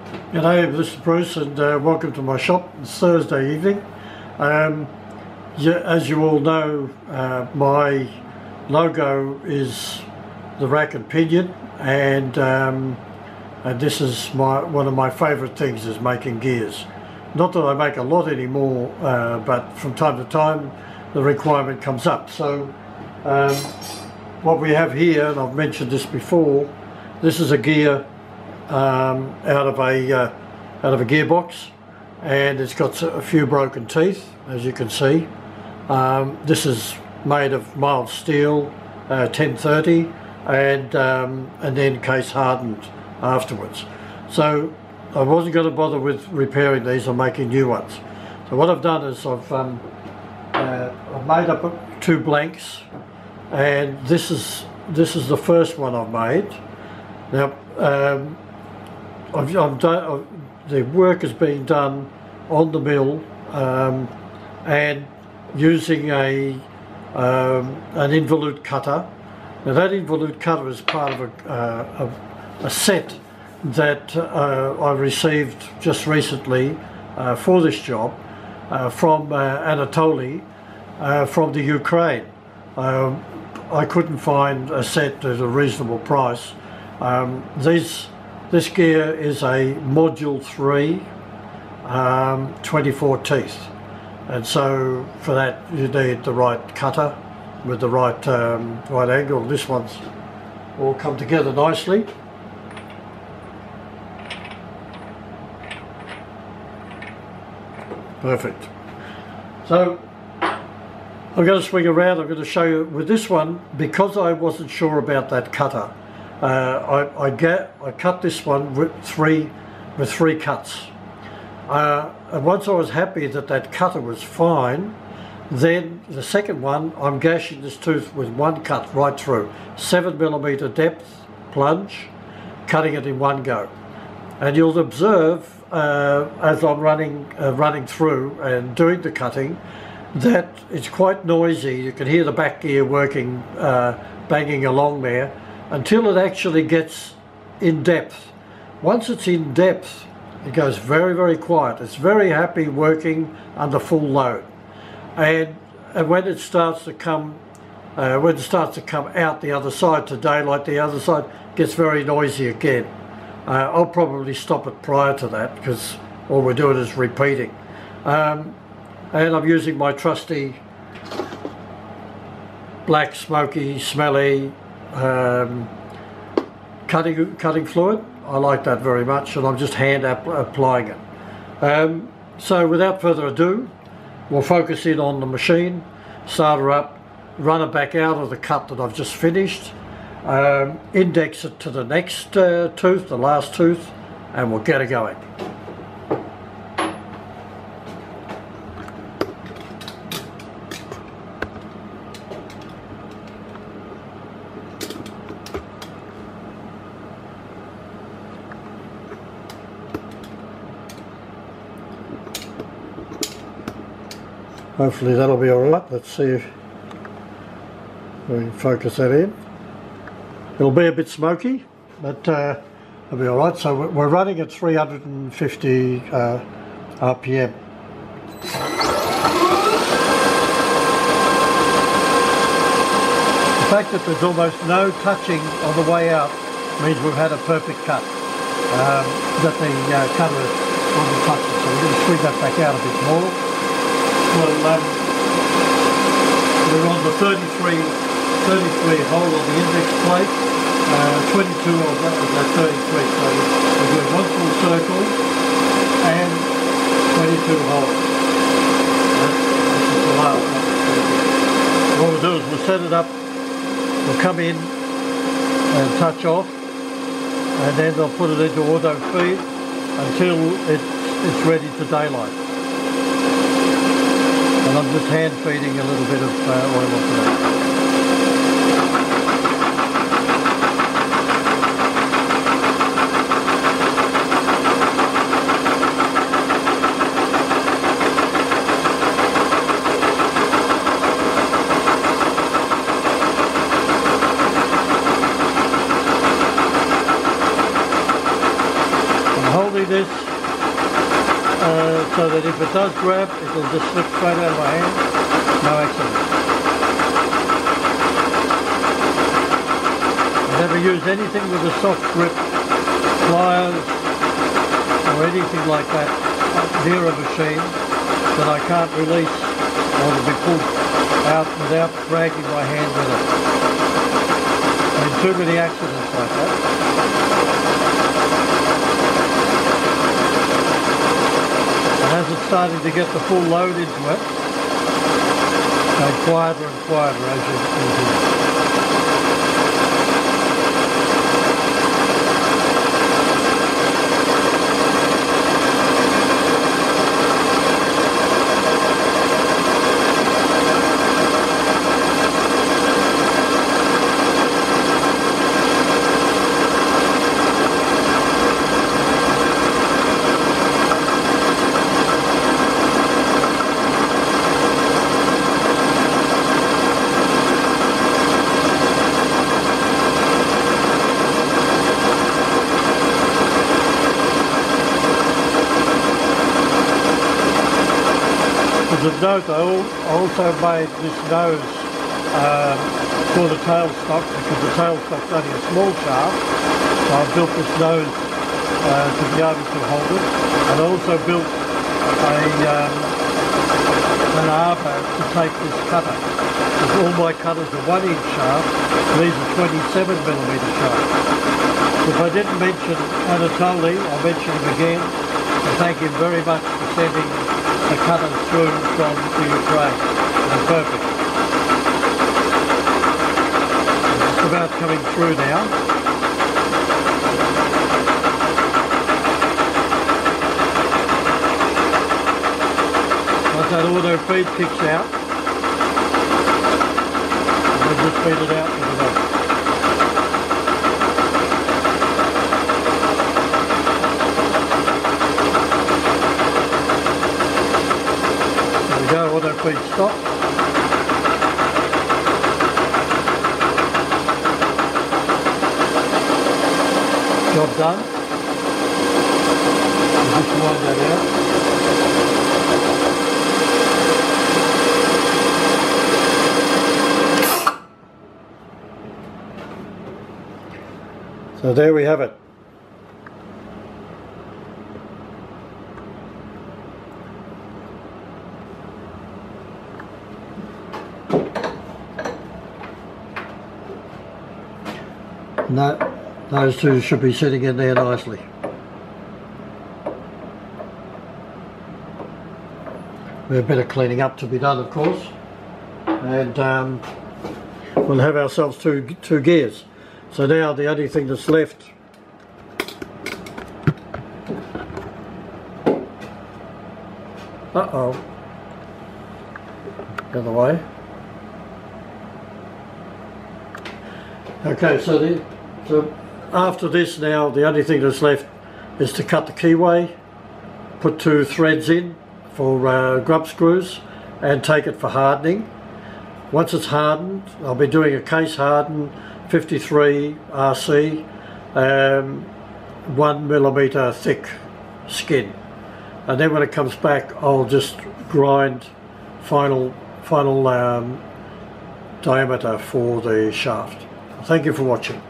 G'day, this is Bruce and welcome to my shop. It's Thursday evening. As you all know, my logo is the rack and pinion, and this is one of my favourite things, is making gears. Not that I make a lot anymore, but from time to time the requirement comes up. So what we have here, and I've mentioned this before, this is a gear out of a gearbox, and it's got a few broken teeth, as you can see. This is made of mild steel, 1030, and then case hardened afterwards. So I wasn't going to bother with repairing these or making new ones. So what I've done is I've made up two blanks, and this is the first one I've made. Now the work is being done on the mill, and using an Involute Cutter. Now that Involute Cutter is part of a set that I received just recently for this job from Anatoly from the Ukraine. I couldn't find a set at a reasonable price. This gear is a module 3, 24 teeth, and so for that you need the right cutter with the right angle. This one's all come together nicely. Perfect. So I'm going to swing around. I'm going to show you with this one, because I wasn't sure about that cutter. I cut this one with three cuts, and once I was happy that that cutter was fine, then the second one I'm gashing this tooth with one cut right through, 7mm depth plunge, cutting it in one go. And you'll observe as I'm running through and doing the cutting that it's quite noisy. You can hear the back gear working, banging along there, until it actually gets in depth. Once it's in depth, it goes very, very quiet. It's very happy working under full load. And when it starts to come out the other side to daylight, the other side gets very noisy again. I'll probably stop it prior to that, because all we're doing is repeating. And I'm using my trusty black, smoky, smelly cutting fluid. I like that very much, and I'm just hand applying it. So without further ado, we'll focus in on the machine, start her up, run it back out of the cut that I've just finished, index it to the next tooth, the last tooth, and we'll get it going. Hopefully that'll be alright. Let's see if we can focus that in. It'll be a bit smoky, but it'll be alright. So we're running at 350 RPM. The fact that there's almost no touching on the way out means we've had a perfect cut. That the cutter wasn't touching, so we're going to swing that back out a bit more. Well, we're on the 33 hole on the index plate, 22 of that 33, so we're doing one full circle and 22 holes. This is the last one. What we'll do is we'll set it up, we'll come in and touch off, and then they'll put it into auto feed until it's ready to daylight. And I'm just hand feeding a little bit of oil onto that. holding this so that if it does grab, it will just slip straight out of my hand, no accident. I never use anything with a soft grip, pliers or anything like that near a machine that I can't release or to be pulled out without dragging my hand with it. There's too many accidents like that. And as it's starting to get the full load into it, go quieter and quieter as you continue. As a note, I also made this nose for the tailstock because the tailstock's only a small shaft, so I built this nose to be able to hold it, and I also built an arbor to take this cutter, because all my cutters are 1-inch shaft, these are 27mm shafts. If I didn't mention Anatoly, I'll mention him again, and thank him very much for sending the cutters through from the Ukraine. They're perfect. It's just about coming through now. Once that auto feed kicks out, we'll just feed it out with the knife. Go, auto feed stop. Job done. We'll just wind that out. So there we have it. No, those two should be sitting in there nicely. We have a bit of cleaning up to be done, of course, and we'll have ourselves two gears. So now the only thing that's left the other way. Okay, so after this now, the only thing that's left is to cut the keyway, put 2 threads in for grub screws, and take it for hardening. Once it's hardened, I'll be doing a case hardened 53 RC, 1mm thick skin, and then when it comes back, I'll just grind final diameter for the shaft. Thank you for watching.